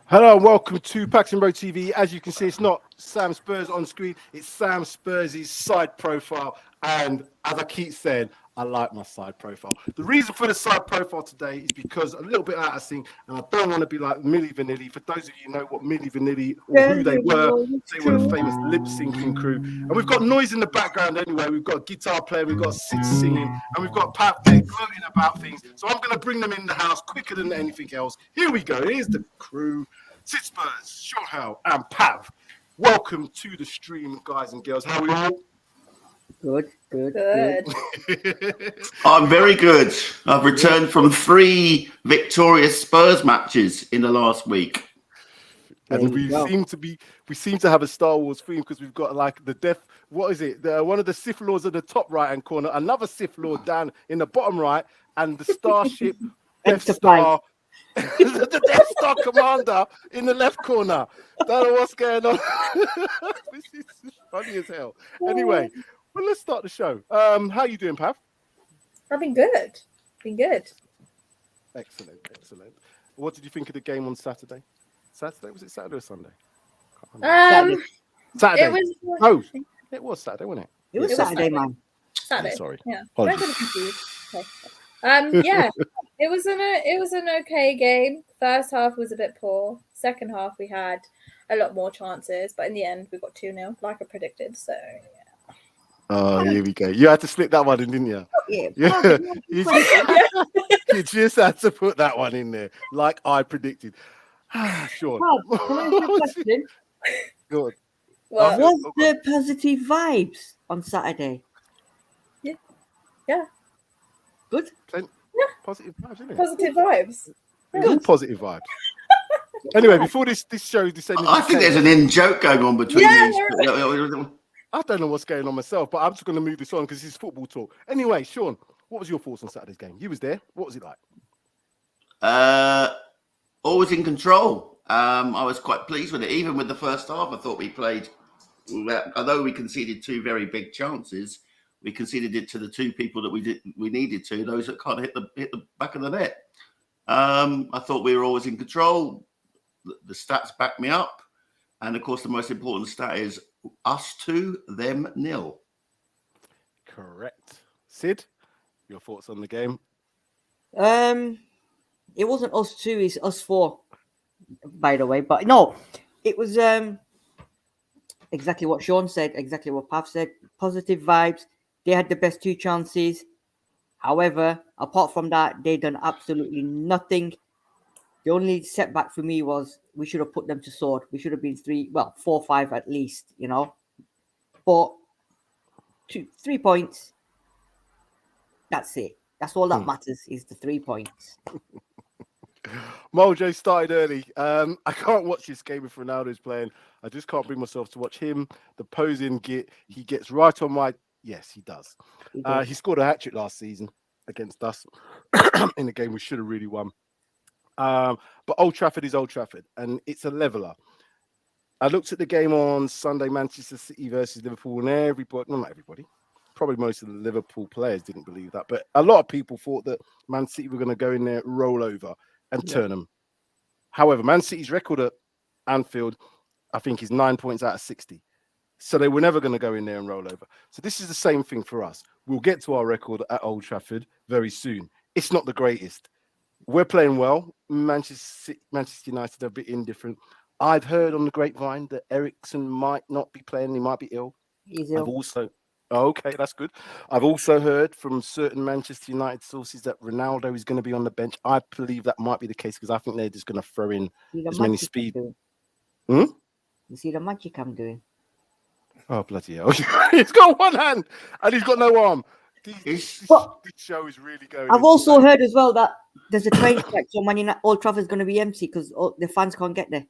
Hello and welcome to PAXTON ROAD TV. As you can see, it's not Sam Spurs on screen, it's Sam Spurs' side profile. And as I keep saying, I like my side profile. The reason for the side profile today is because a little bit out of sync, and I don't want to be like Milli Vanilli. For those of you who know what Milli Vanilli or who they were the famous lip syncing crew. And we've got noise in the background anyway. We've got a guitar player, we've got Sid singing, and we've got Pav there gloating about things. So I'm going to bring them in the house quicker than anything else. Here we go. Here's the crew. Sid Spurs, Sean Howe, and Pav. Welcome to the stream, guys and girls. How are we all? Good. I'm very good. I've returned from 3 victorious Spurs matches in the last week. And we seem to have a Star Wars theme because we've got like the death. What is it? One of the Sith Lords at the top right hand corner, another Sith Lord down in the bottom right, and the starship Death Star. The Death Star commander in the left corner. Don't know what's going on. This is funny as hell. Anyway, well, let's start the show. How you doing, Pav? I've been good. Excellent. What did you think of the game on Saturday? Was it Saturday or Sunday? Saturday. It was Saturday, wasn't it? It was Saturday, man. Saturday. Sorry. Yeah. Okay. Yeah. It was an okay game. First half was a bit poor. Second half we had a lot more chances, but in the end we got 2-0, like I predicted. So yeah. Oh, here we go. You had to slip that one in, didn't you? Yeah. You just had to put that one in there, like I predicted. Sure. Can I ask you a question? Good. Well, Was there positive vibes on Saturday? Yeah. Good. Positive vibes, isn't it? Positive vibes. Good positive vibes. Anyway, before this show descended, I think there's an in-joke going on between these. I don't know what's going on myself, but I'm just going to move this on because this is football talk. Anyway, Sean, what was your thoughts on Saturday's game? You was there. What was it like? Always in control. I was quite pleased with it. Even with the first half, I thought we played, although we conceded 2 very big chances, we conceded it to the 2 people that we needed to, those that can't hit the back of the net. I thought we were always in control. The stats back me up. And of course, the most important stat is us 2, them 0. Correct. Sid, your thoughts on the game? It wasn't us 2, it's us 4, by the way. But no, it was exactly what Sean said, exactly what Pav said. Positive vibes. They had the best 2 chances. However, apart from that, they done absolutely nothing. The only setback for me was we should have put them to sword. We should have been 4-5 at least, you know. But 3 points. That's it. That's all that matters is the 3 points. Mojo started early. I can't watch this game if Ronaldo's playing. I just can't bring myself to watch him. The posing he gets right on my. Yes, he does. He scored a hat-trick last season against us in a game we should have really won. But Old Trafford is Old Trafford, and it's a leveler. I looked at the game on Sunday, Manchester City versus Liverpool, and not everybody, probably most of the Liverpool players didn't believe that, but a lot of people thought that Man City were going to go in there, roll over, and turn them. However, Man City's record at Anfield, I think, is 9 points out of 60. So they were never going to go in there and roll over. So this is the same thing for us. We'll get to our record at Old Trafford very soon. It's not the greatest. We're playing well. Manchester United are a bit indifferent. I've heard on the grapevine that Eriksen might not be playing. He might be ill. He's ill. Okay, that's good. I've also heard from certain Manchester United sources that Ronaldo is going to be on the bench. I believe that might be the case because I think they're just going to throw in as many speed. You see the magic I'm doing? Oh, bloody hell. He's got one hand and he's got no arm. This show is really going. I've also heard as well that there's a train strike, so Old Trafford is going to be empty because the fans can't get there.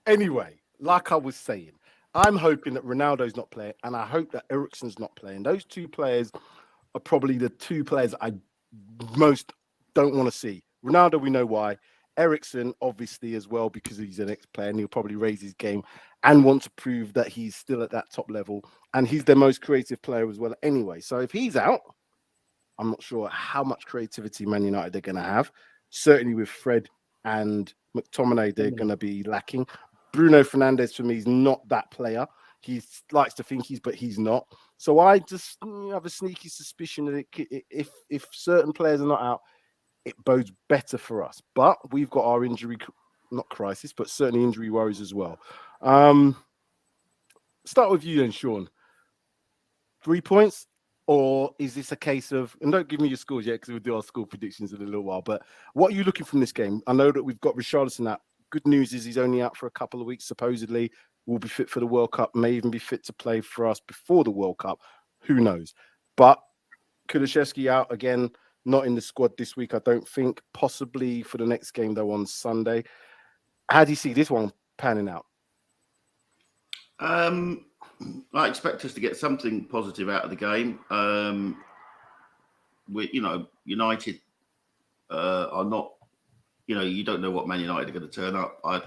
Anyway, like I was saying, I'm hoping that Ronaldo's not playing and I hope that Eriksen's not playing. Those 2 players are probably the 2 players I most don't want to see. Ronaldo, we know why. Eriksen, obviously, as well, because he's an ex-player and he'll probably raise his game and want to prove that he's still at that top level. And he's their most creative player as well anyway. So if he's out, I'm not sure how much creativity Man United are going to have. certainly with Fred and McTominay, they're going to be lacking. Bruno Fernandes, for me, is not that player. He likes to think but he's not. So I just have a sneaky suspicion that if certain players are not out, it bodes better for us. But we've got our injury, not crisis, but certainly injury worries as well. Start with you then, Sean. 3 points? Or is this a case of, and don't give me your scores yet because we'll do our score predictions in a little while, but what are you looking from this game? I know that we've got Richarlison out. Good news is he's only out for a couple of weeks, supposedly. Will be fit for the World Cup, may even be fit to play for us before the World Cup. Who knows? But Kulusevski out again, not in the squad this week, I don't think. Possibly for the next game, though, on Sunday. How do you see this one panning out? I expect us to get something positive out of the game. United are not, you don't know what Man United are going to turn up. I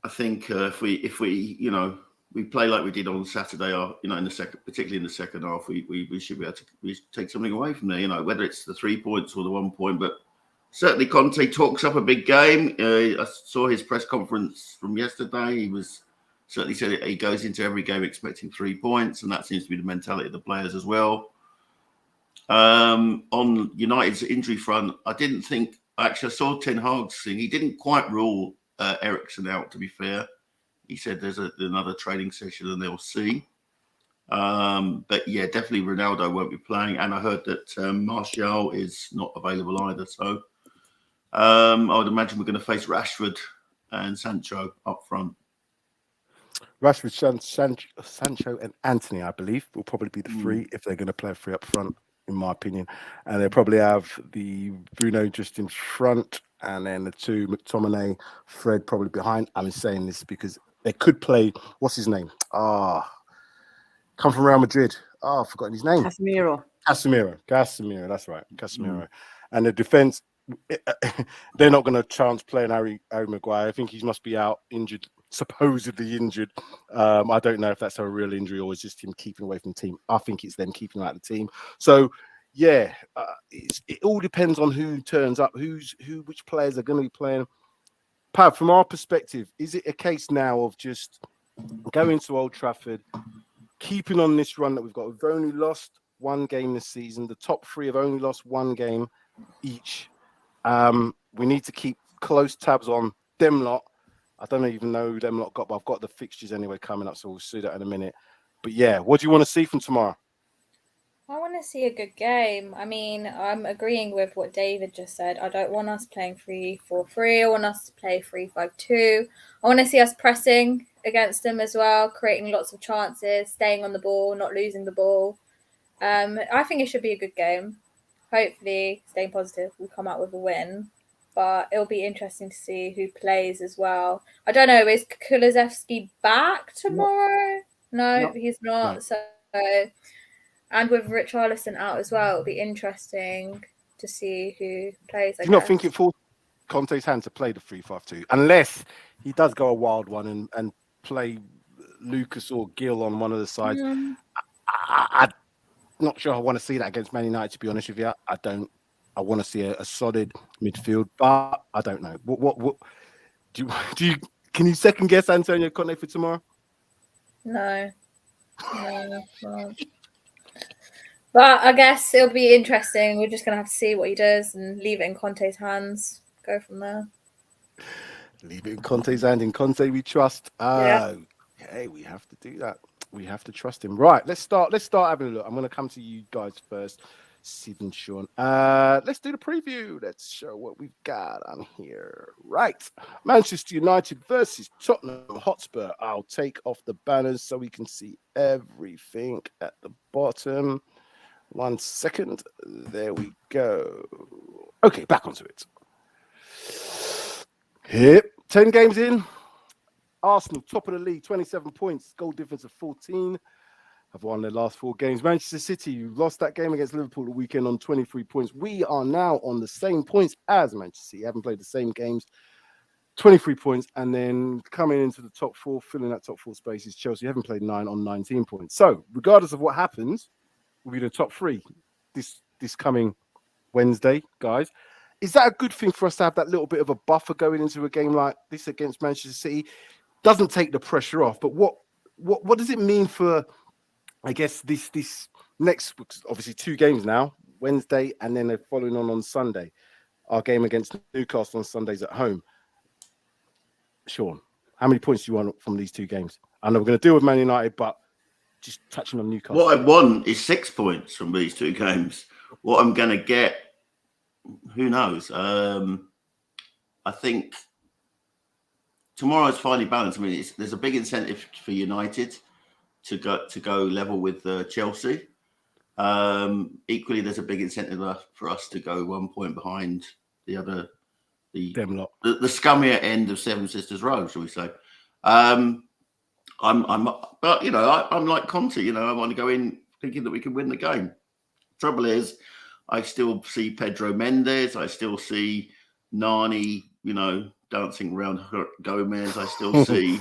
think if we play like we did on Saturday, particularly in the second half, we should be able to take something away from there. Whether it's the 3 points or the 1 point, but certainly Conte talks up a big game. I saw his press conference from yesterday. He certainly said he goes into every game expecting 3 points, and that seems to be the mentality of the players as well. On United's injury front, I saw Ten Hag's thing. He didn't quite rule Eriksen out, to be fair. He said there's another training session and they'll see. But yeah, definitely Ronaldo won't be playing. And I heard that Martial is not available either. So I would imagine we're going to face Rashford and Sancho up front. Rashford, Sancho, and Anthony, I believe, will probably be the three if they're going to play a three up front, in my opinion. And they'll probably have the Bruno just in front, and then the two, McTominay, Fred probably behind. I'm saying this because they could play, what's his name? Come from Real Madrid. I've forgotten his name. Casemiro, that's right. Casemiro. And the defense, they're not going to chance playing Harry Maguire. I think he must be out injured, supposedly injured. I don't know if that's a real injury or it's just him keeping away from the team. I think it's them keeping him out of the team. So, yeah, it all depends on who turns up, which players are going to be playing. Pav, from our perspective, is it a case now of just going to Old Trafford, keeping on this run that we've got? We've only lost one game this season. The top three have only lost one game each. We need to keep close tabs on them lot. I don't even know who them lot got, but I've got the fixtures anyway coming up, so we'll see that in a minute. But yeah, what do you want to see from tomorrow? I want to see a good game. I mean, I'm agreeing with what David just said. I don't want us playing 3-4-3. I want us to play 3-5-2. I want to see us pressing against them as well, creating lots of chances, staying on the ball, not losing the ball. I think it should be a good game. Hopefully, staying positive, we'll come out with a win. But it'll be interesting to see who plays as well. I don't know, is Kulusevski back tomorrow? No, he's not. No. So, and with Richarlison out as well, it'll be interesting to see who plays. Do you not think it falls Conte's hand to play the 3-5-2? Unless he does go a wild one and play Lucas or Gil on one of the sides. I'm not sure I want to see that against Man United, to be honest with you. I don't. I want to see a solid midfield, but I don't know. What do you can you second guess Antonio Conte for tomorrow? No. But I guess it'll be interesting. We're just gonna have to see what he does and leave it in Conte's hands. Go from there. Leave it in Conte's hand. In Conte we trust. Okay, we have to do that. We have to trust him. Right, let's start having a look. I'm gonna come to you guys first. Sid and Sean. Let's do the preview. Let's show what we've got on here. Right. Manchester United versus Tottenham Hotspur. I'll take off the banners so we can see everything at the bottom. 1 second. There we go. Okay, back onto it. Here, 10 games in. Arsenal, top of the league, 27 points. Goal difference of 14. Have won their last 4 games. Manchester City lost that game against Liverpool the weekend on 23 points. We are now on the same points as Manchester City. Haven't played the same games. 23 points. And then coming into the top 4, filling that top 4 space is Chelsea. Haven't played 9 on 19 points. So regardless of what happens, we'll be in the top 3 this coming Wednesday, guys. is that a good thing for us to have that little bit of a buffer going into a game like this against Manchester City? Doesn't take the pressure off, but what does it mean for, I guess, this next, obviously 2 games now, Wednesday and then they're following on Sunday, our game against Newcastle on Sundays at home. Sean, how many points do you want from these 2 games? I know we're going to deal with Man United, but just touching on Newcastle. What I want is 6 points from these 2 games. What I'm going to get, who knows? I think tomorrow's finally balanced. I mean, there's a big incentive for United to go level with Chelsea. Equally, there's a big incentive for us to go 1 point behind the other, the scummier end of Seven Sisters Road, shall we say? But you know, I'm like Conte. You know, I want to go in thinking that we can win the game. Trouble is, I still see Pedro Mendes. I still see Nani, you know, dancing around Gomez. I still see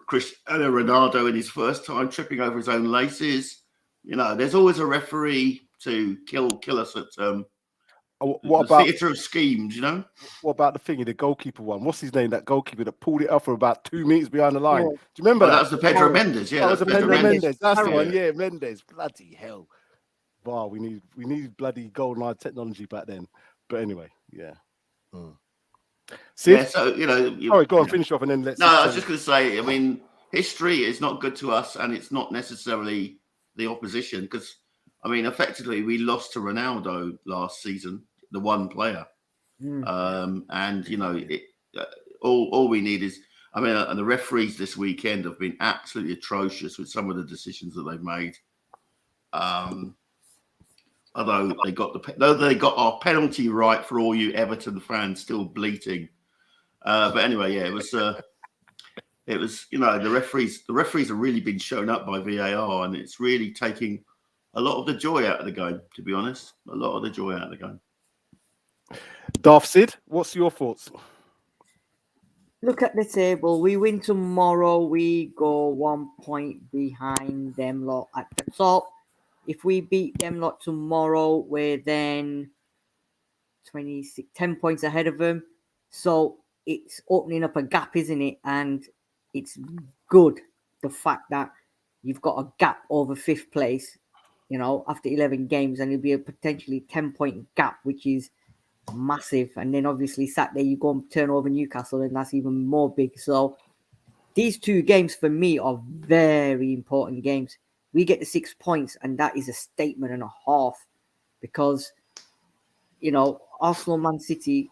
Cristiano Ronaldo in his first time tripping over his own laces. You know, there's always a referee to kill us at what the about theatre of schemes, you know? What about the goalkeeper one? What's his name? That goalkeeper that pulled it up for about 2 meters behind the line. Yeah. Do you remember that? That was the Pedro Mendes, yeah. That was the Pedro Mendes. That's the one, yeah. Mendes. Bloody hell. Wow, we need bloody golden eye technology back then. But anyway, yeah. See? Yeah, so, you know... Sorry, go on, finish off and then let's... No, I was just going to say, I mean, history is not good to us and it's not necessarily the opposition because, I mean, effectively, we lost to Ronaldo last season, the one player. And, you know, all we need is... I mean, and the referees this weekend have been absolutely atrocious with some of the decisions that they've made. Although they got our penalty right for all you Everton fans still bleating. But anyway, yeah, it was, you know, the referees have really been shown up by VAR and it's really taking a lot of the joy out of the game, to be honest. A lot of the joy out of the game. Darth Sid, what's your thoughts? Look at the table. We win tomorrow. We go 1 point behind them lot at the top. If we beat them lot tomorrow, we're then 10 points ahead of them. So it's opening up a gap, isn't it? And it's good, the fact that you've got a gap over 5th place, you know, after 11 games, and it'll be a potentially 10-point gap, which is massive. And then obviously Saturday you go and turn over Newcastle, and that's even more big. So these 2 games for me are very important games. We get the 6 points, and that is a statement and a half because, you know, Arsenal, Man City,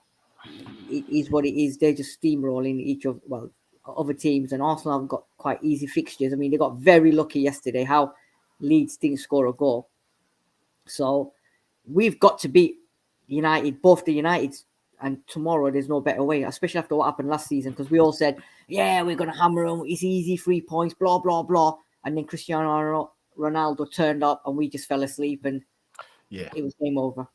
it is what it is. They're just steamrolling other teams, and Arsenal have got quite easy fixtures. I mean, they got very lucky yesterday how Leeds didn't score a goal. So we've got to beat United, both the Uniteds, and tomorrow there's no better way, especially after what happened last season, because we all said, yeah, we're going to hammer them. It's easy, 3 points, blah, blah, blah. And then Cristiano Ronaldo turned up and we just fell asleep and it was game over.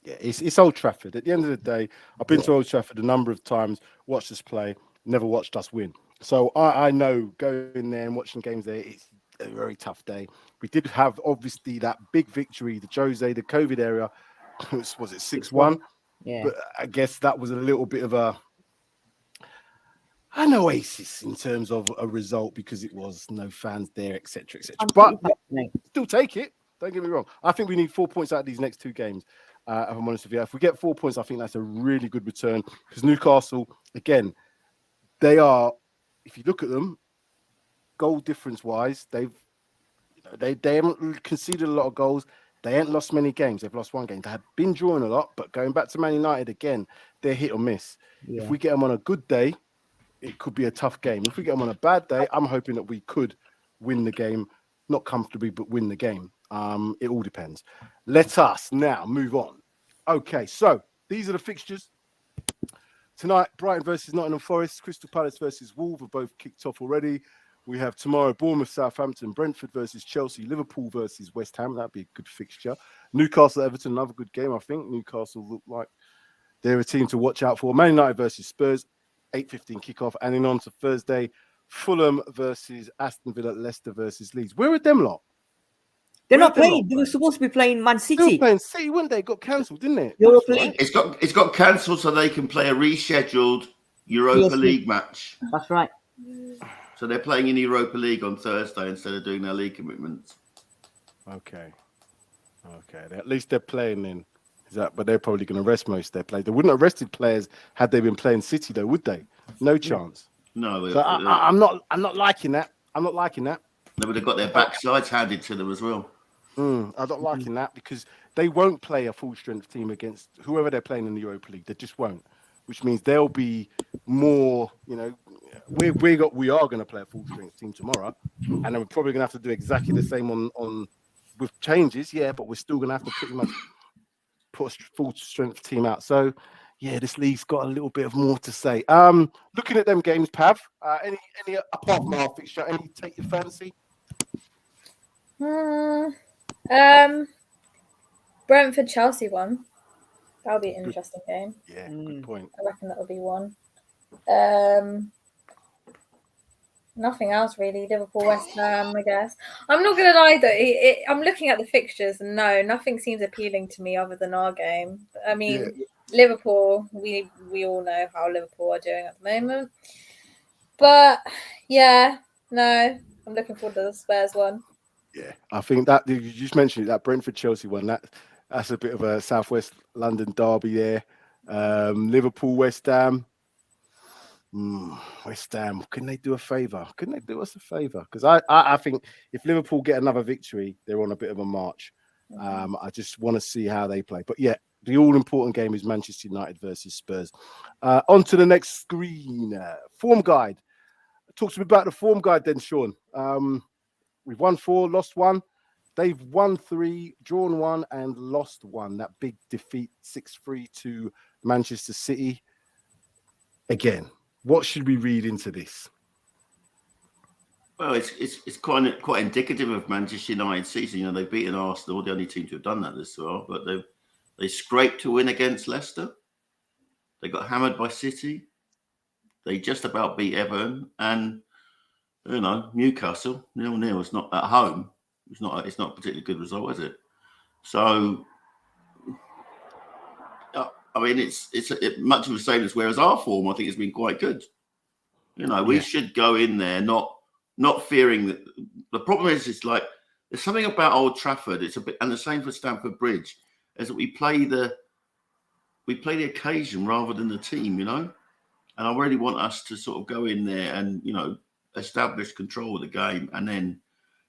Yeah, it's Old Trafford. At the end of the day, I've been to Old Trafford a number of times, watched us play, never watched us win. So I know going there and watching games there, it's a very tough day. We did have, obviously, that big victory, the COVID area, was it 6-1? Yeah. But I guess that was a little bit of an oasis in terms of a result because it was no fans there, etc., etc. But still take it. Don't get me wrong. I think we need 4 points out of these next 2 games. If I'm honest with you, if we get 4 points, I think that's a really good return because Newcastle, again, they are. If you look at them, goal difference wise, they haven't conceded a lot of goals. They ain't lost many games. They've lost 1 game. They have been drawing a lot, but going back to Man United again, they're hit or miss. Yeah. If we get them on a good day, it could be a tough game. If we get them on a bad day, I'm hoping that we could win the game, not comfortably, but win the game. It all depends. Let us now move on. Okay, so these are the fixtures. Tonight, Brighton versus Nottingham Forest, Crystal Palace versus Wolves have both kicked off already. We have tomorrow Bournemouth, Southampton, Brentford versus Chelsea, Liverpool versus West Ham. That'd be a good fixture. Newcastle, Everton, another good game, I think. Newcastle look like they're a team to watch out for. Man United versus Spurs, 8:15 kickoff. And then on to Thursday, Fulham versus Aston Villa, Leicester versus Leeds. Where are them lot? They're Where not they playing. They were supposed to be playing Man They were City. playing City, weren't they? Got cancelled, didn't it? Europa That's League. right. It's got cancelled so they can play a rescheduled Europa PSV. League match. That's right. So they're playing in Europa League on Thursday instead of doing their league commitments. Okay. At least they're playing then. But they're probably going to rest most of their players. They wouldn't have rested players had they been playing City, though, would they? No chance. No, So I'm not liking that. I'm not liking that. They would have got their backsides handed to them as well. I'm not liking that because they won't play a full strength team against whoever they're playing in the Europa League. They just won't, which means they'll be more. We are going to play a full strength team tomorrow, and then we're probably going to have to do exactly the same on with changes. Yeah, but we're still going to have to pretty much put a full strength team out. So yeah, this league's got a little bit of more to say. Looking at them games, Pav, any apart from our fixture, any take your fancy? Brentford Chelsea one. That'll be an interesting game. Yeah, good point. I reckon that'll be one. Nothing else really. Liverpool, West Ham, I guess. I'm not gonna lie though. I'm looking at the fixtures and no, nothing seems appealing to me other than our game. I mean, Liverpool. We all know how Liverpool are doing at the moment. But yeah, no, I'm looking forward to the Spurs one. Yeah, I think that you just mentioned it, that Brentford Chelsea one. That's a bit of a Southwest London derby there. Liverpool, West Ham. West Ham, can they do a favour? Can they do us a favour? Because I think if Liverpool get another victory, they're on a bit of a march. I just want to see how they play. But yeah, the all-important game is Manchester United versus Spurs. On to the next screen. Form guide. Talk to me about the form guide then, Sean. We've won 4, lost 1. They've won 3, drawn 1, and lost 1. That big defeat, 6-3 to Manchester City. Again, what should we read into this? Well, it's quite indicative of Manchester United's season. They've beaten Arsenal, the only team to have done that this far, but they scraped to win against Leicester. They got hammered by City. They just about beat Everton, and Newcastle 0-0 is not at home. It's not a particularly good result, is it? So, I mean, it's much of the same as whereas our form, I think, has been quite good. We should go in there not fearing that. The problem is, it's like there's something about Old Trafford. It's a bit, and the same for Stamford Bridge, is that we play the occasion rather than the team. And I really want us to sort of go in there and establish control of the game, and then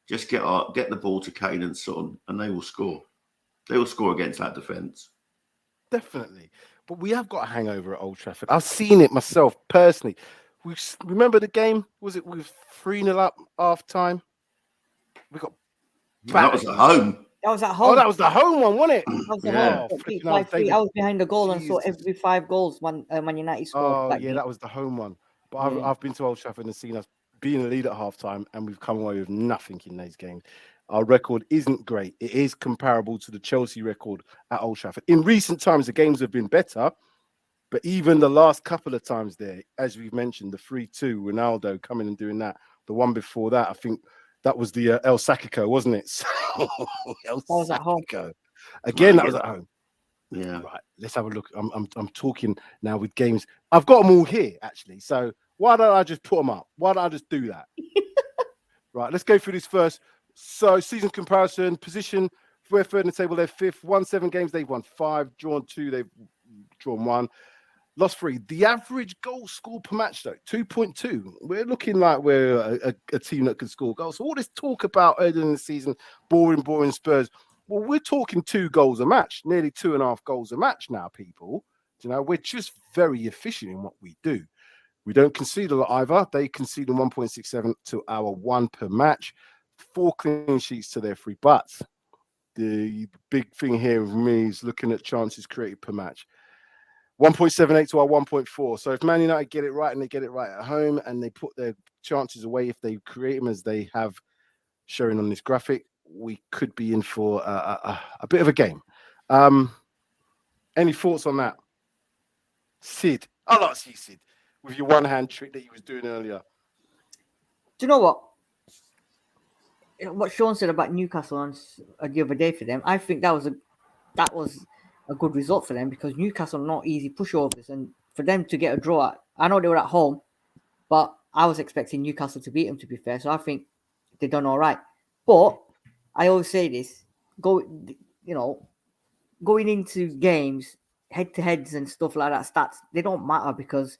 just get the ball to Kane and Son, and they will score. They will score against that defence. Definitely. But we have got a hangover at Old Trafford. I've seen it myself personally. We remember the game? Was it with 3-0 up half time? We got that was at home. That was at home. Oh, that was the home one, wasn't it? That was the home. 5-3. I was behind the goal and saw every 5 goals Man United scored. Oh, yeah, that was the home one. But I've been to Old Trafford and seen us being a lead at half time, and we've come away with nothing in those games. Our record isn't great. It is comparable to the Chelsea record at Old Trafford. In recent times, the games have been better, but even the last couple of times there, as we've mentioned, the 3-2, Ronaldo coming and doing that. The one before that, I think that was the El Sacico, wasn't it? That was at home. Again, that was at home. Yeah. Right. Let's have a look. I'm talking now with games. I've got them all here, actually. So why don't I just put them up? Why don't I just do that? Right. Let's go through this first. So season comparison, position, we're third in the table, they're 5th, won 7 games, they've won 5, drawn 2, they've drawn 1, lost 3. The average goal scored per match, though, 2.2. We're looking like we're a team that can score goals. So all this talk about early in the season, boring Spurs. Well, we're talking 2 goals a match, nearly 2.5 goals a match now, people. We're just very efficient in what we do. We don't concede a lot either. They concede 1.67 to our 1 per match. 4 clean sheets to their 3, but the big thing here with me is looking at chances created per match. 1.78 to our 1.4. So if Man United get it right and they get it right at home and they put their chances away, if they create them as they have showing on this graphic, we could be in for a bit of a game. Any thoughts on that? Sid, I like to see Sid with your one-hand trick that you was doing earlier. Do you know what? what Sean said about Newcastle the other day for them, I think that was a good result for them because Newcastle are not easy pushovers, and for them to get a draw, I know they were at home, but I was expecting Newcastle to beat them, to be fair. So I think they done all right. But I always say this: going into games, head-to-heads and stuff like that, stats, they don't matter because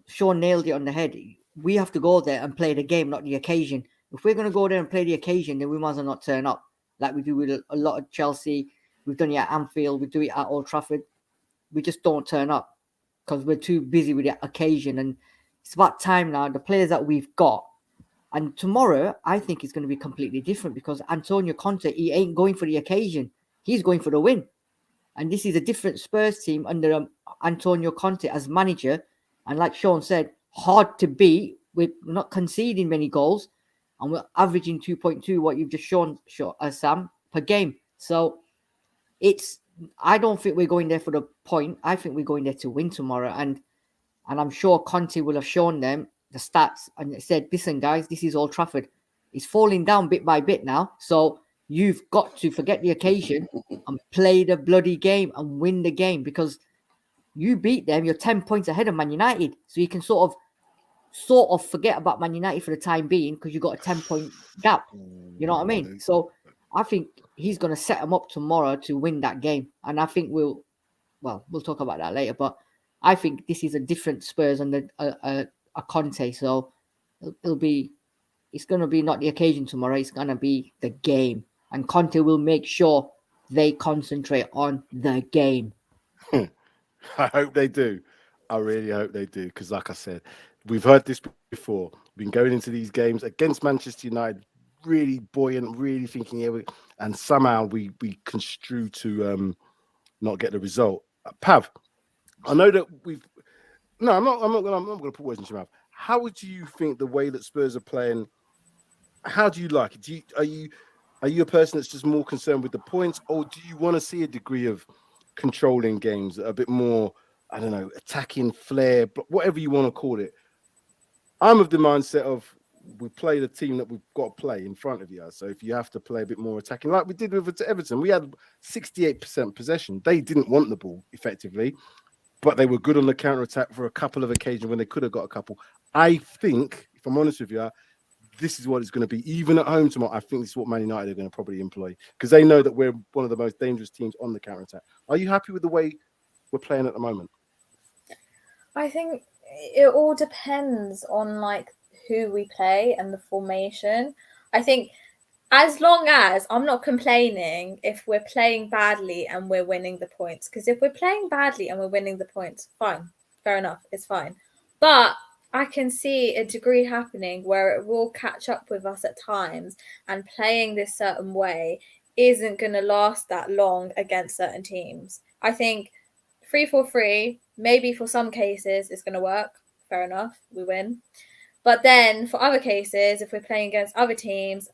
Sean nailed it on the head. We have to go there and play the game, not the occasion. If we're going to go there and play the occasion, then we might as well not turn up like we do with a lot of Chelsea. We've done it at Anfield. We do it at Old Trafford. We just don't turn up because we're too busy with the occasion. And it's about time now. The players that we've got. And tomorrow, I think it's going to be completely different because Antonio Conte, he ain't going for the occasion. He's going for the win. And this is a different Spurs team under Antonio Conte as manager. And like Sean said, hard to beat. We're not conceding many goals. And we're averaging 2.2, what you've just shown Sam, per game. So I don't think we're going there for the point. I think we're going there to win tomorrow. And I'm sure Conte will have shown them the stats and said, listen, guys, this is Old Trafford. It's falling down bit by bit now. So you've got to forget the occasion and play the bloody game and win the game because you beat them. You're 10 points ahead of Man United. So you can sort of forget about Man United for the time being because you've got a 10-point gap. You know what I mean? So I think he's going to set them up tomorrow to win that game. And I think we'll talk about that later. But I think this is a different Spurs and a Conte. So it's going to be not the occasion tomorrow. It's going to be the game. And Conte will make sure they concentrate on the game. I hope they do. I really hope they do. Because like I said, we've heard this before. We've been going into these games against Manchester United, really buoyant, really thinking, and somehow we construe to not get the result. Pav, I know that I'm not going to put words into your mouth. How would you think the way that Spurs are playing? How do you like it? Are you a person that's just more concerned with the points, or do you want to see a degree of controlling games, a bit more, I don't know, attacking flair, whatever you want to call it? I'm of the mindset of we play the team that we've got to play in front of you. So if you have to play a bit more attacking, like we did with Everton, we had 68% possession. They didn't want the ball effectively, but they were good on the counter-attack for a couple of occasions when they could have got a couple. I think, if I'm honest with you, this is what it's going to be. Even at home tomorrow, I think this is what Man United are going to probably employ because they know that we're one of the most dangerous teams on the counter-attack. Are you happy with the way we're playing at the moment? I think it all depends on who we play and the formation. I think as long as I'm not complaining if we're playing badly and we're winning the points, because if we're playing badly and we're winning the points, fine, fair enough, it's fine. But I can see a degree happening where it will catch up with us at times, and playing this certain way isn't going to last that long against certain teams. I think 3-4-3, maybe for some cases it's going to work. Fair enough, we win. But then for other cases, if we're playing against other teams,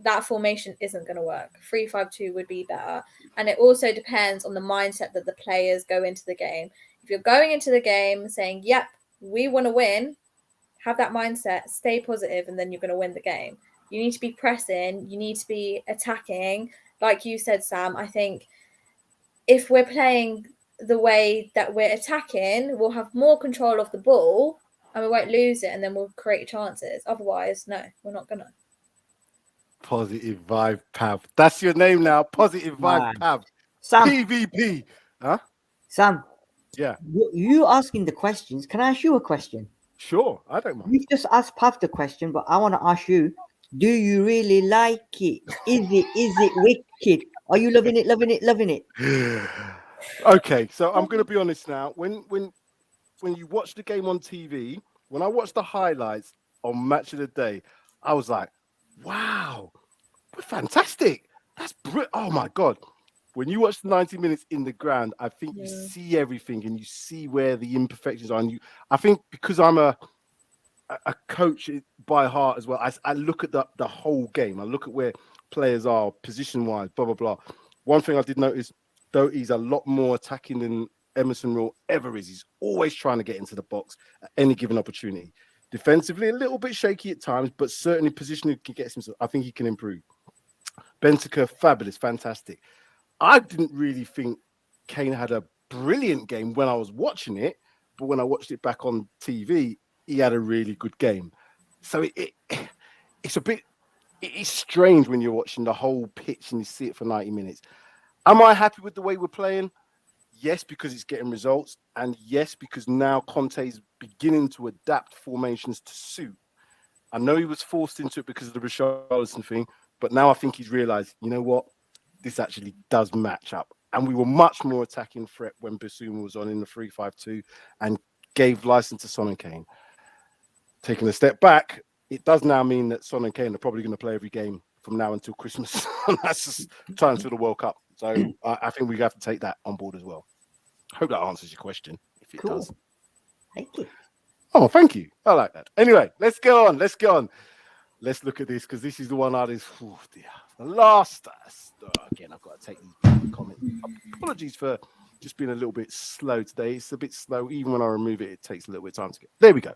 that formation isn't going to work. 3-5-2 would be better. And it also depends on the mindset that the players go into the game. If you're going into the game saying, yep, we want to win, have that mindset, stay positive, and then you're going to win the game. You need to be pressing. You need to be attacking. Like you said, Sam, I think if we're playing the way that we're attacking, we'll have more control of the ball and we won't lose it, and then we'll create chances. Otherwise, no, we're not going to. Positive Vibe Pav. That's your name now. Positive Vibe Pav. Sam. PvP. Huh? Sam. Yeah. You asking the questions. Can I ask you a question? Sure. I don't mind. You've just asked Pav the question, but I want to ask you, do you really like it? Is it wicked? Are you loving it? Okay, so I'm going to be honest now. When you watch the game on TV, when I watched the highlights on Match of the Day, I was like, wow, we're fantastic. That's oh my God. When you watch the 90 minutes in the ground, I think you see everything and you see where the imperfections are. And I think because I'm a coach by heart as well, I look at the whole game. I look at where players are position-wise, blah, blah, blah. One thing I did notice, though, he's a lot more attacking than Emerson Royal ever is. He's always trying to get into the box at any given opportunity. Defensively, a little bit shaky at times, but certainly positioning he gets himself. I think he can improve. Bentancur, fabulous, fantastic. I didn't really think Kane had a brilliant game when I was watching it, but when I watched it back on TV, he had a really good game. So it's a bit, it's strange when you're watching the whole pitch and you see it for 90 minutes. Am I happy with the way we're playing? Yes, because it's getting results. And yes, because now Conte is beginning to adapt formations to suit. I know he was forced into it because of the Richarlison thing, but now I think he's realized, you know what? This actually does match up. And we were much more attacking threat when Bissouma was on in the 3-5-2 and gave license to Son and Kane. Taking a step back, it does now mean that Son and Kane are probably going to play every game from now until Christmas. That's just time to the World Cup. So I think we have to take that on board as well. I hope that answers your question. If it does. Thank you. Oh, thank you. I like that. Anyway, let's go on. Let's look at this because this is the one that is, oh dear. The last, again, I've got to take these comments. Apologies for just being a little bit slow today. It's a bit slow. Even when I remove it, it takes a little bit of time to get. There we go.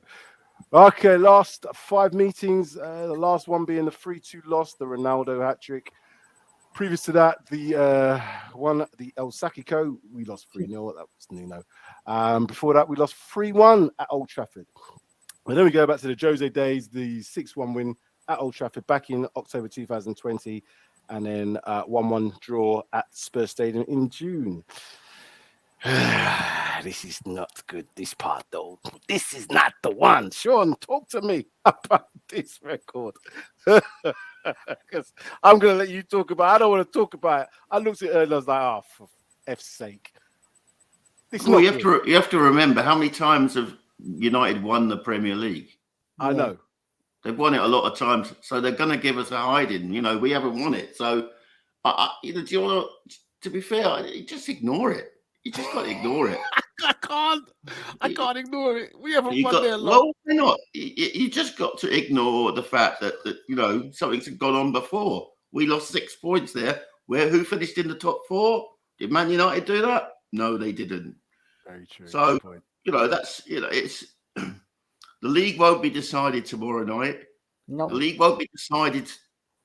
Okay, last 5 meetings. The last one being the 3-2 loss, the Ronaldo hat trick. Previous to that, the El Sakiko, we lost 3-0. That was Nuno. Before that, we lost 3-1 at Old Trafford. And then we go back to the Jose days, the 6-1 win at Old Trafford back in October 2020, and then 1-1 draw at Spurs Stadium in June. This is not good, this part, though. This is not the one. Sean, talk to me about this record. Because I'm going to let you talk about it. I don't want to talk about it. I looked at it and I was like, oh, for F's sake. Well, you have to remember how many times have United won the Premier League? I know. They've won it a lot of times, so they're going to give us a hiding. You know, we haven't won it. So, do you want to be fair, just ignore it. You just got to ignore it. I can't ignore it. We haven't won there a lot. Well, why not? You just got to ignore the fact that you know, something's gone on before. We lost 6 points there. Who finished in the top 4? Did Man United do that? No, they didn't. Very true. So, you know, it's the league won't be decided tomorrow night. No. The league won't be decided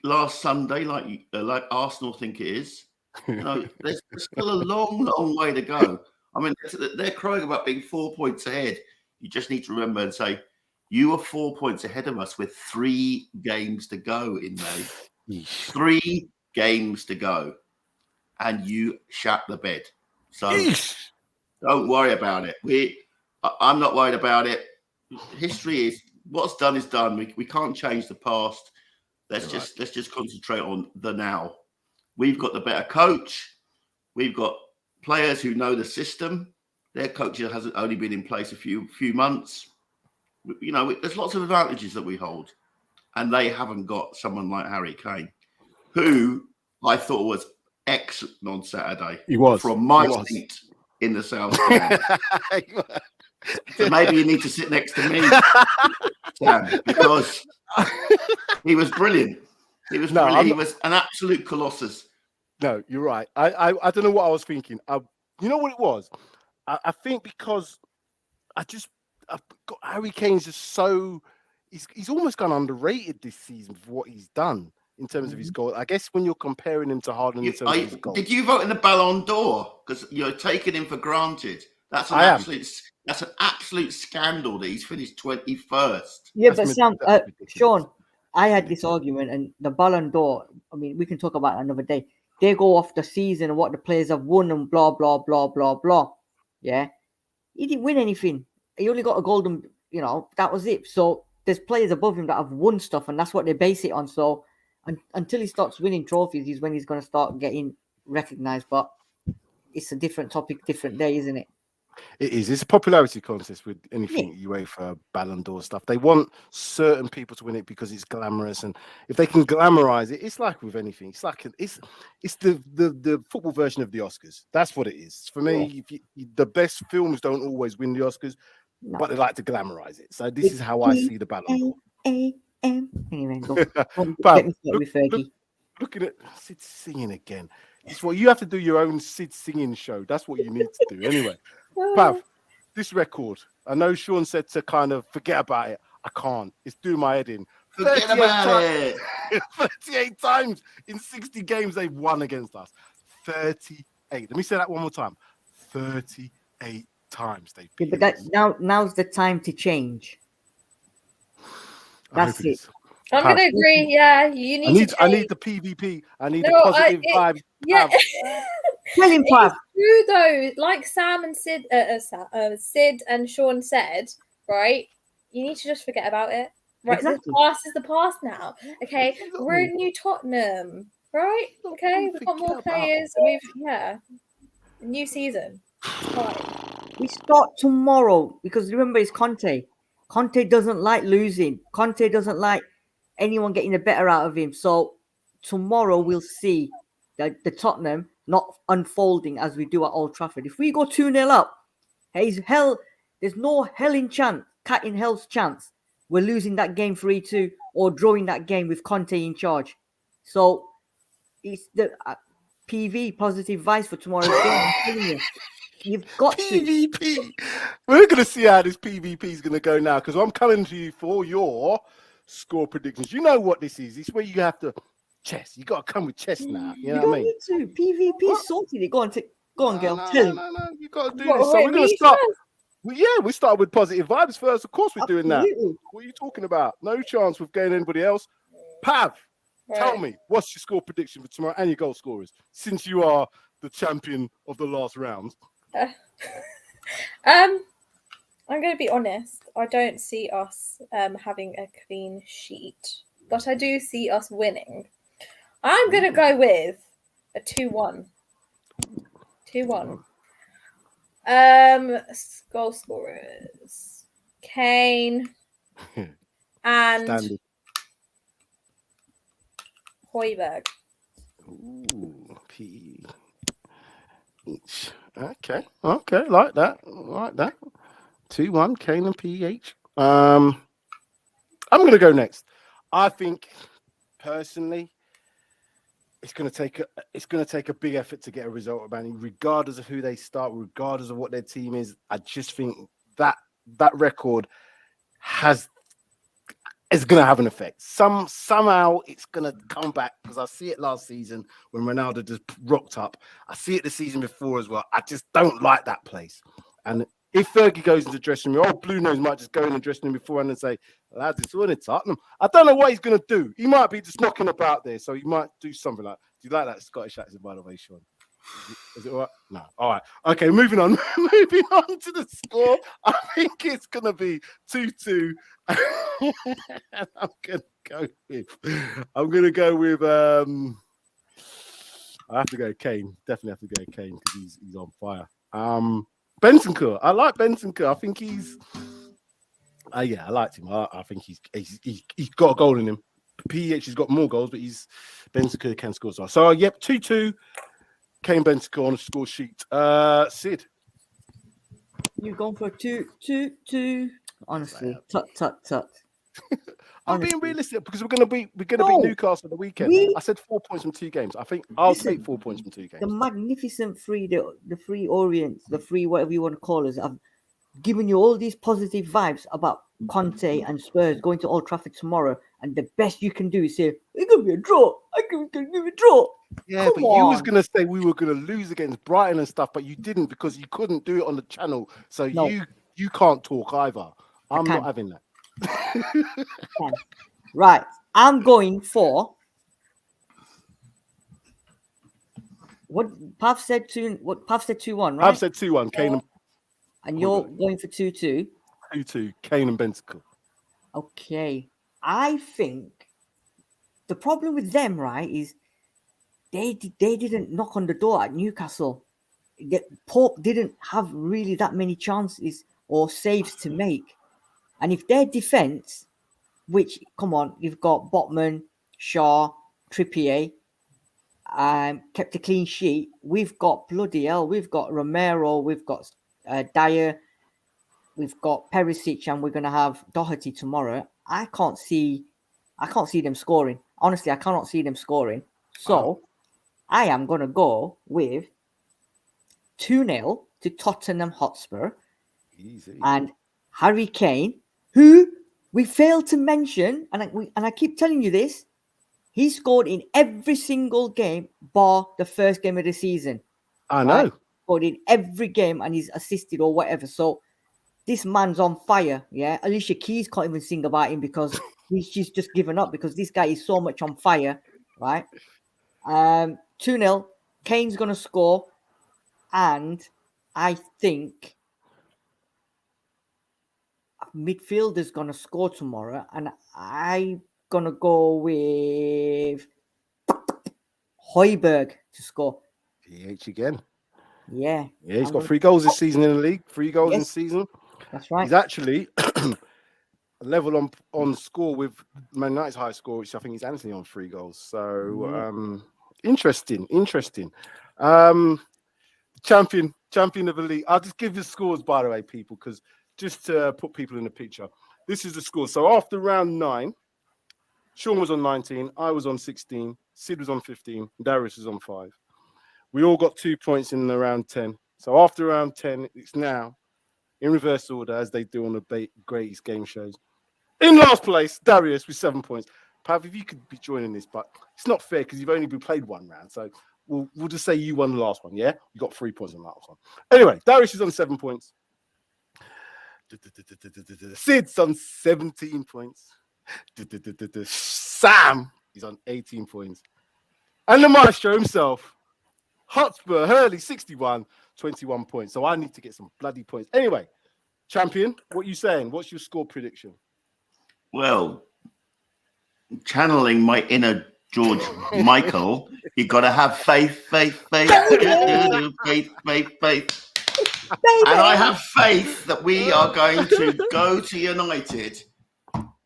last Sunday like Arsenal think it is. You know, there's still a long, long way to go. I mean, they're crying about being 4 points ahead. You just need to remember and say, you are 4 points ahead of us with 3 games to go in May. 3 games to go. And you shut the bed. So don't worry about it. I'm not worried about it. History is what's done is done. We can't change the past. Let's just concentrate on the now. We've got the better coach. We've got players who know the system. Their coach hasn't only been in place a few months. You know, there's lots of advantages that we hold. And they haven't got someone like Harry Kane, who I thought was excellent on Saturday. He was. From my seat in the South Stand. So maybe you need to sit next to me, Sam, because he was brilliant. He was brilliant. He was an absolute colossus. No, you're right. I don't know what I was thinking. You know what it was? I think because Harry Kane's just so he's almost gone underrated this season for what he's done in terms of his goal. I guess when you're comparing him to Harden in terms of his goal. Did you vote in the Ballon d'Or? Because you're taking him for granted. That's an absolute scandal that he's finished 21st. Yeah, but Sam, Sean, I had this argument, and the Ballon d'Or, I mean, we can talk about it another day. They go off the season and what the players have won and blah, blah, blah, blah, blah. Yeah. He didn't win anything. He only got a golden, that was it. So there's players above him that have won stuff, and that's what they base it on. So until he starts winning trophies is when he's going to start getting recognised. But it's a different topic, different day, isn't it? It is. It's a popularity contest with anything UEFA, Ballon d'Or stuff. They want certain people to win it because it's glamorous, and if they can glamorize it, it's like with anything. It's like it's the football version of the Oscars. That's what it is for me. The best films don't always win the Oscars, but they like to glamorize it. So this is how I see the Ballon d'Or. Anyway, go. Looking at Sid singing again. It's what you have to do your own Sid singing show. That's what you need to do. Anyway, Pav, this record, I know Sean said to kind of forget about it. I can't. It's doing my head in. Forget about it. 38 times in 60 games they've won against us. 38. Let me say that one more time. 38 times they've Yeah, beaten but us. now's the time to change. I That's hope it it. is. I'm gonna agree. Yeah, you need to I change. need the PvP. I need No, the positive vibes. Yeah. Tell him, Pav. It's true though. Like Sam and Sid, Sid and Sean said, right? You need to just forget about it. Right, Exactly. the past is the past now. Okay, we're in New Tottenham, right? Okay, we've got more players. New season. It's fine. We start tomorrow because remember it's Conte. Conte doesn't like losing. Conte doesn't like anyone getting the better out of him. So tomorrow we'll see the Tottenham not unfolding as we do at Old Trafford. If we go 2-0 up, there's no cat in hell's chance we're losing that game 3-2 or drawing that game with Conte in charge. It's the PV positive vibes for tomorrow's game. I'm telling you. You've got PvP. We're going to see how this PvP is going to go now because I'm coming to you for your score predictions. You know what this is. It's where you have to chess. You got to come with chess now. You know what I mean? You don't need to. PvP sorted it. Go on, girl. No, Tell him. no. You got to do this. So we're going to start. We start with positive vibes first. Of course, we're doing that. What are you talking about? No chance with getting anybody else. Pav, tell me, what's your score prediction for tomorrow and your goal scorers since you are the champion of the last round? I'm going to be honest. I don't see us having a clean sheet, but I do see us winning. I'm going to go with a 2-1. 2-1. Goal scorers: Kane and Standard. Højbjerg. Ooh, P each. Okay, like that. 2-1, Kane and PH. I'm gonna go next. I think personally, it's gonna take a big effort to get a result about it, regardless of who they start, regardless of what their team is. I just think that record is going to have an effect. Somehow it's going to come back because I see it last season when Ronaldo just rocked up. I see it the season before as well. I just don't like that place. And if Fergie goes into the dressing room, Blue Nose might just go in the dressing room beforehand and say, lads, it's all in Tottenham. I don't know what he's going to do. He might be just knocking about there. So he might do something like, do you like that Scottish accent, by the way, Sean? Is it all right? No. All right. Okay, moving on. Moving on to the score. I think it's going to be 2-2. I'm going to go with I have to go Kane. Definitely have to go Kane because he's on fire. Bentancur. I like Bentancur. I think he's I liked him. I think he's got a goal in him. PH has got more goals, but Bentancur can score as well. So 2-2. Kane Bentancur on the score sheet. Sid. You're going for 2-2. Honestly, tut. I'm being realistic because we're gonna beat Newcastle the weekend. I said 4 points from 2 games. I think I'll take 4 points from 2 games. The magnificent free, the free Orients, the free whatever you want to call us, I've given you all these positive vibes about Conte and Spurs going to Old Trafford tomorrow, and the best you can do is say it's gonna be a draw. I can give a draw. Yeah, but you was gonna say we were gonna lose against Brighton and stuff, but you didn't because you couldn't do it on the channel. So you can't talk either. I'm not having that. Right, I'm going for what Pav said 2-1, right? Pav said 2-1, Kane and you're going for 2-2. 2-2, Kane and Bentancur. Okay, I think the problem with them, right, is they didn't knock on the door at Newcastle. Pope didn't have really that many chances or saves to make. And if their defense, which, come on, you've got Botman, Shaw, Trippier, kept a clean sheet. We've got bloody hell. We've got Romero. We've got Dyer. We've got Perisic, and we're going to have Doherty tomorrow. I can't see them scoring. Honestly, I cannot see them scoring. So I am going to go with 2-0 to Tottenham Hotspur. Easy. And Harry Kane, who We failed to mention, and I keep telling you this, he scored in every single game bar the first game of the season. I know. Right? Scored in every game and he's assisted or whatever. So this man's on fire. Yeah. Alicia Keys can't even sing about him because she's just given up because this guy is so much on fire. Right. 2-0. Kane's going to score. And I think midfielder's going to score tomorrow. And I'm going to go with Højbjerg to score. PH again. Yeah. Yeah, he's got 3 goals this season in the league. 3 goals in season. That's right. He's actually level on score with Man United's high score, which I think is Anthony on 3 goals. So interesting. Champion of the league. I'll just give the scores, by the way, people, because just to put people in the picture. This is the score. So after round 9, Sean was on 19, I was on 16, Sid was on 15, Darius was on 5. We all got 2 points in the round 10. So after round 10, it's now in reverse order as they do on the greatest game shows. In last place, Darius with 7 points. Pav, if you could be joining this, but it's not fair because you've only been played 1 round. So we'll just say you won the last one, yeah? You got 3 points on the last one. Anyway, Darius is on 7 points. Sid's on 17 points. Sam is on 18 points. And the maestro himself, Hotspur, Hurley, 61, 21 points. So I need to get some bloody points. Anyway, champion, what are you saying? What's your score prediction? Well, channeling my inner George Michael, you got to have faith. And I have faith that we are going to go to United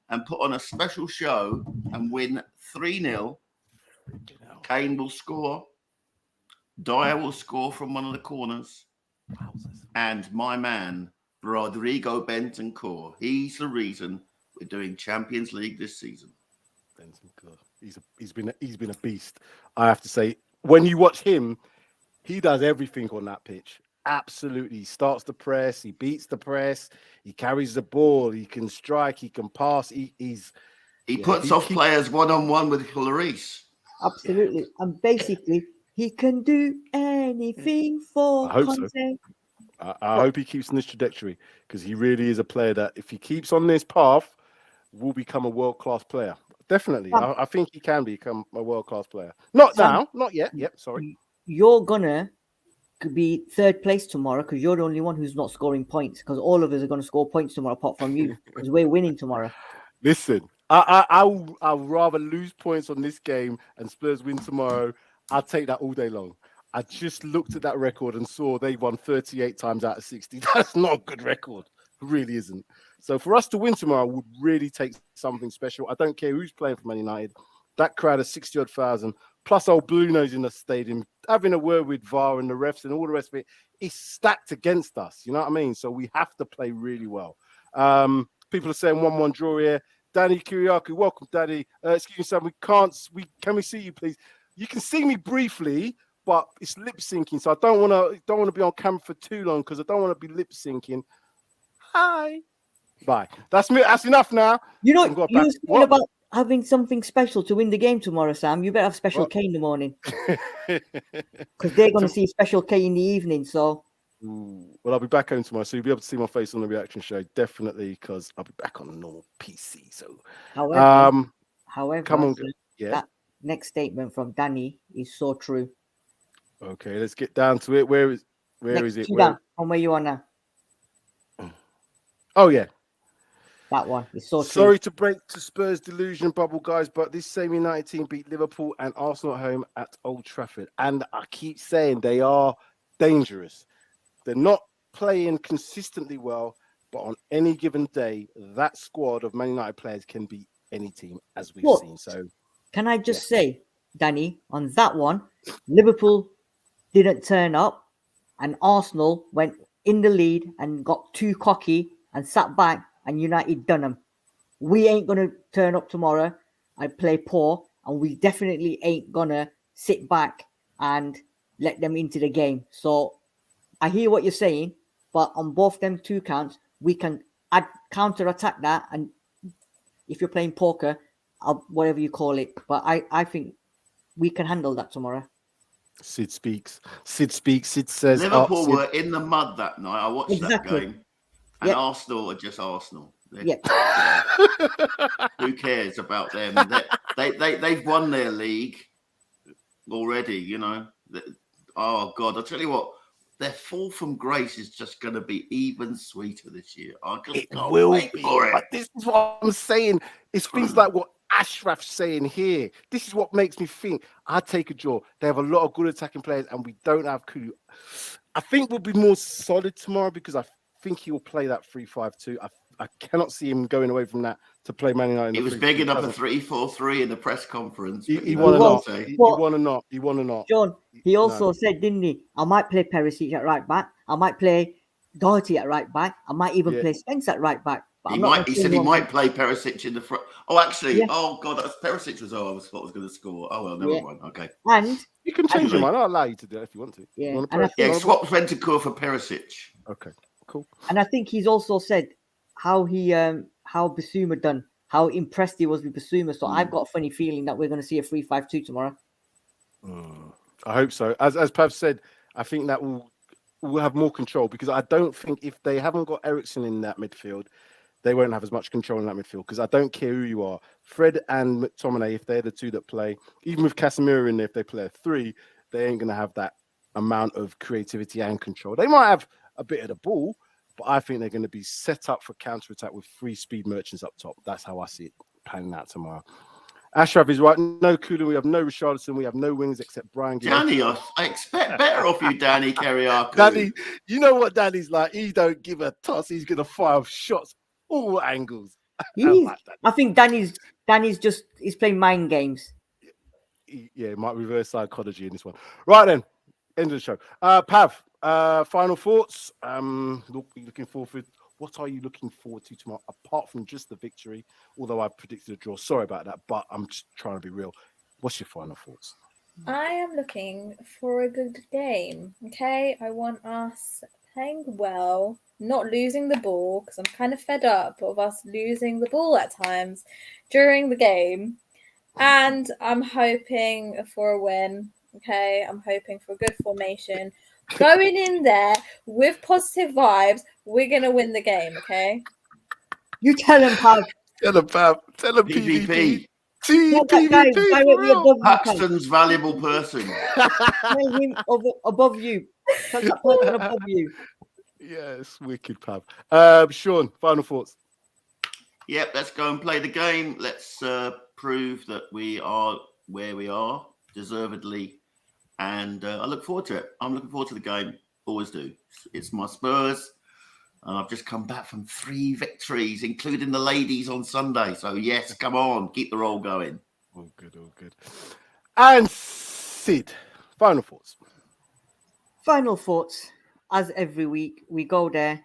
and put on a special show and win 3-0. Kane will score. Dyer will score from one of the corners. And my man, Rodrigo Bentancur, he's the reason we're doing Champions League this season. Bentancur, he's been a beast. I have to say, when you watch him, he does everything on that pitch. Absolutely. He starts the press, he beats the press, he carries the ball, he can strike, he can pass. He puts off players one-on-one with Clarice. Absolutely. And basically, he can do anything for I hope Conte. So. I hope he keeps in this trajectory because he really is a player that, if he keeps on this path, will become a world-class player. Definitely. I think he can become a world-class player. Not now, not yet. Yep, sorry. You're gonna be 3rd place tomorrow because you're the only one who's not scoring points, because all of us are going to score points tomorrow apart from you because we're winning tomorrow. Listen, I'll rather lose points on this game and Spurs win tomorrow. I'll take that all day long. I just looked at that record and saw they won 38 times out of 60. That's not a good record. It really isn't. So for us to win tomorrow would really take something special. I don't care who's playing for Man United. That crowd of 60-odd thousand, plus old Blue Nose in the stadium, having a word with VAR and the refs and all the rest of it, is stacked against us. You know what I mean? So we have to play really well. People are saying 1-1 draw here. Danny Kiriakou, welcome, Daddy. Excuse me, Sam, can we see you, please? You can see me briefly, but it's lip syncing, so I don't want to be on camera for too long because I don't want to be lip syncing. Hi, bye. That's me. That's enough now. You know, you were saying about having something special to win the game tomorrow, Sam. You better have Special K in the morning because they're going to see Special K in the evening. So, well, I'll be back home tomorrow, so you'll be able to see my face on the reaction show, definitely, because I'll be back on the normal PC. So, however, come on, that next statement from Danny is so true. Okay, let's get down to it. Where is it? From where you are now. Oh yeah, that one is so true. Sorry to break to Spurs delusion bubble, guys, but this same United team beat Liverpool and Arsenal at home at Old Trafford, and I keep saying they are dangerous. They're not playing consistently well, but on any given day, that squad of Man United players can beat any team, as we've seen. So, can I just say, Danny, on that one, Liverpool didn't turn up, and Arsenal went in the lead and got too cocky and sat back, and United done them. We ain't going to turn up tomorrow and play poor, and we definitely ain't going to sit back and let them into the game. So I hear what you're saying, but on both them 2 counts, we can counter-attack that and if you're playing poker, whatever you call it. But I think we can handle that tomorrow. Sid speaks. Sid speaks. Sid says Liverpool Sid. were in the mud that night. I watched that game, and Arsenal are just Arsenal. Who cares about them? They've won their league already. You know. Oh God! I'll tell you what. Their fall from grace is just going to be even sweeter this year. I just can't wait for it. But this is what I'm saying. It's things like what Ashraf's saying here. This is what makes me think I'd take a draw. They have a lot of good attacking players, and we don't have Kulu. I think we'll be more solid tomorrow because I think he'll play that 3-5-2. I cannot see him going away from that to play Man United. He was big enough a 3-4-3 in the press conference. He won or not. He won or not. He won or not. John, he also said, didn't he? I might play Perisic at right back. I might play Doherty at right back. I might even play Spence at right back. He said he might play Perisic in the front. Oh, actually, oh God, Perisic was. Oh, I was going to score. Oh well, never mind. Okay, and you can change your mind. I'll allow you to do it if you want to. Yeah, swap Ventacore for Perisic. Okay, cool. And I think he's also said how Basuma done, how impressed he was with Basuma. So I've got a funny feeling that we're going to see a 3-5-2 tomorrow. I hope so. As Pav said, I think that we'll have more control because I don't think if they haven't got Eriksen in that midfield, they won't have as much control in that midfield because I don't care who you are. Fred and McTominay, if they're the two that play, even with Casemiro in there, if they play a 3, they ain't going to have that amount of creativity and control. They might have a bit of the ball, but I think they're going to be set up for counter-attack with 3 speed merchants up top. That's how I see it panning out tomorrow. Ashraf is right. No Kulu. We have no Richarlison. We have no wings except Brian Gill. Danny, I expect better off you, Danny Kariakou. Danny, you know what Danny's like? He don't give a toss. He's going to fire shots all angles. I think Danny's he's playing mind games. Yeah, might reverse psychology in this one. Right then, end of the show. Pav, final thoughts. Looking forward. What are you looking forward to tomorrow, apart from just the victory? Although I predicted a draw. Sorry about that, but I'm just trying to be real. What's your final thoughts? I am looking for a good game. Okay, I want us playing well, not losing the ball, because I'm kind of fed up of us losing the ball at times during the game. And I'm hoping for a win. Okay, I'm hoping for a good formation. Going in there with positive vibes, we're going to win the game, okay? You tell him, Pav. Tell him, Pav. Tell him PvP. PvP. Paxton's valuable person. Tell him above you. Tell that person above you. Yes, wicked, Pav. Sean, final thoughts. Yep, let's go and play the game. Let's prove that we are where we are, deservedly. And I look forward to it. I'm looking forward to the game. Always do. It's my Spurs. And I've just come back from 3 victories, including the ladies on Sunday. So, yes, come on. Keep the roll going. All good, all good. And Sid, final thoughts. Final thoughts. As every week, we go there,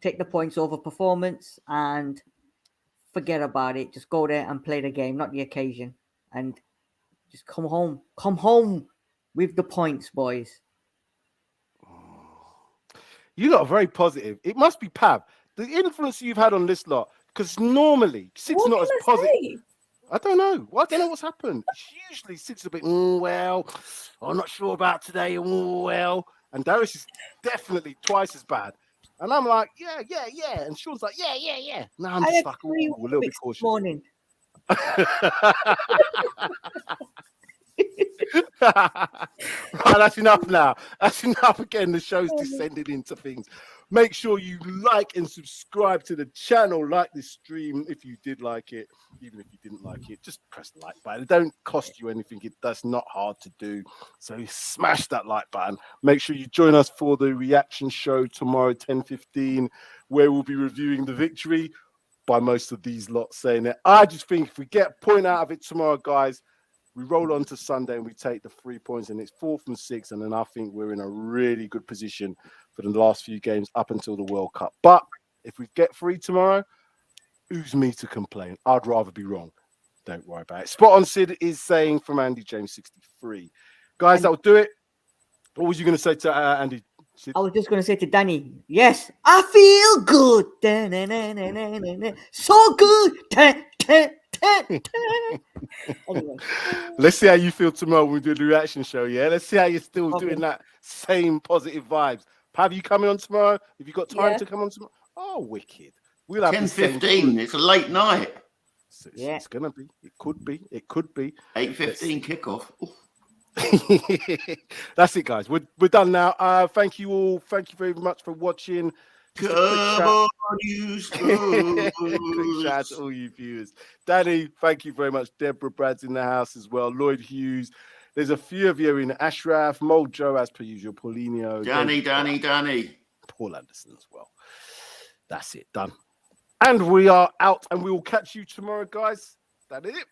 take the points over performance, and forget about it. Just go there and play the game, not the occasion. And just come home. Come home with the points, boys. You lot are very positive. It must be Pav. The influence you've had on this lot, because normally Sid's not as positive. I don't know. Well, I don't know what's happened. Usually Sid's a bit, well, I'm not sure about today. Well, and Darius is definitely twice as bad. And I'm like, yeah. And Sean's like, yeah. Now I'm just like, a little bit cautious. Morning. Right, that's enough now. That's enough again. The show's descended into things. Make sure you like and subscribe to the channel. Like this stream if you did like it. Even if you didn't like it, just press the like button. It don't cost you anything. That's not hard to do. So smash that like button. Make sure you join us for the reaction show tomorrow, 10:15, where we'll be reviewing the victory by most of these lots saying it. I just think if we get a point out of it tomorrow, guys, we roll on to Sunday and we take the 3 points and it's 4 from 6. And then I think we're in a really good position for the last few games up until the World Cup. But if we get 3 tomorrow, who's me to complain? I'd rather be wrong. Don't worry about it. Spot on Sid is saying from Andy James 63. Guys, that will do it. What was you going to say to Andy? I was just going to say to Danny, yes, I feel good. Da-na-na-na-na-na-na. So good. Anyway, Let's see how you feel tomorrow when we do the reaction show. Yeah, let's see how you're still Okay. doing that same positive vibes. Pav, you coming on tomorrow? Have you got time Yeah. to come on tomorrow? Oh, wicked. We'll have the 10:15. same. It's a late night. Yeah. It's gonna be. It could be. It could be. 8:15 kickoff. Oof. That's it, guys. We're done now. Thank you all. Thank you very much for watching. Just a quick Come shout. on, you Spurs. Quick shout out to all you viewers. Danny, thank you very much. Deborah Brad's in the house as well. Lloyd Hughes. There's a few of you in Ashraf, Mo Joe, as per usual, Paulinho, Danny. Paul Anderson as well. That's it. Done. And we are out, and we will catch you tomorrow, guys. That is it.